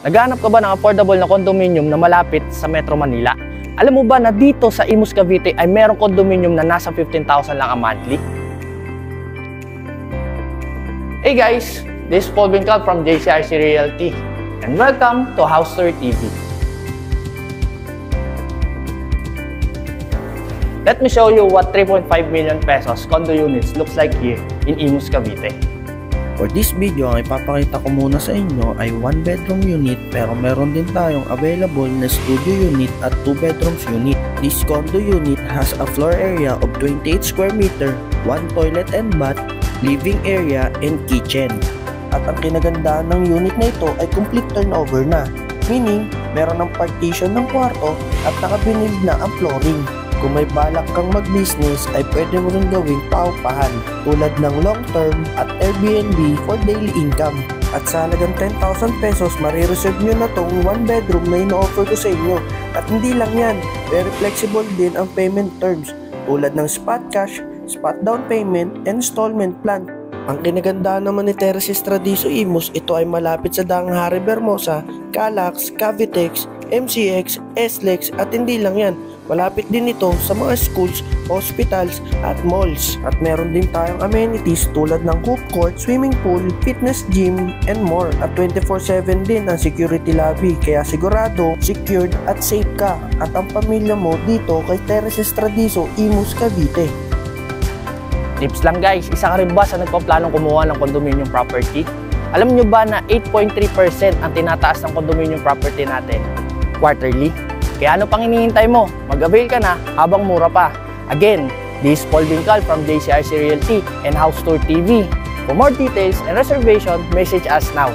Naghahanap ka ba ng affordable na condominium na malapit sa Metro Manila? Alam mo ba na dito sa Imus Cavite ay merong condominium na nasa 15,000 lang ang monthly? Hey guys, this is Paul Bincal from JCRC Realty and welcome to House Tour TV. Let me show you what 3.5 million pesos condo units looks like here in Imus Cavite. For this video, ang ipapakita ko muna sa inyo ay 1 bedroom unit pero meron din tayong available na studio unit at 2 bedrooms unit. This condo unit has a floor area of 28 square meter, 1 toilet and bath, living area and kitchen. At ang kinagandaan ng unit na ito ay complete turnover na, meaning meron ng partition ng kwarto at nakabinil na ang flooring. Kung may balak kang mag-business ay pwede mo rin gawing paupahan tulad ng long-term at Airbnb for daily income. At sa halagang 10,000 pesos, marireserve nyo na tong 1 bedroom na ino-offer ko sa inyo. At hindi lang yan, very flexible din ang payment terms tulad ng spot cash, spot down payment, and installment plan. Ang kinagandaan naman ni Terraces Tradiso Imus, ito ay malapit sa Daang Harry Bermosa, Calax, Cavitex, MCX, SLEX at hindi lang yan. Malapit din ito sa mga schools, hospitals at malls. At meron din tayong amenities tulad ng hoop court, swimming pool, fitness gym, and more. At 24/7 din ang security lobby kaya sigurado, secured at safe ka. At ang pamilya mo dito kay Terraces Tradiso Imus Cavite. Tips lang guys, isa ka rin ba sa nagpaplanong kumuha ng condominium property? Alam nyo ba na 8.3% ang tinataas ng condominium property natin quarterly? Kaya ano pang hinihintay mo? Mag-avail ka na habang mura pa. Again, this is Paul Bincal from JCRC Realty and House Tour TV. For more details and reservation, message us now.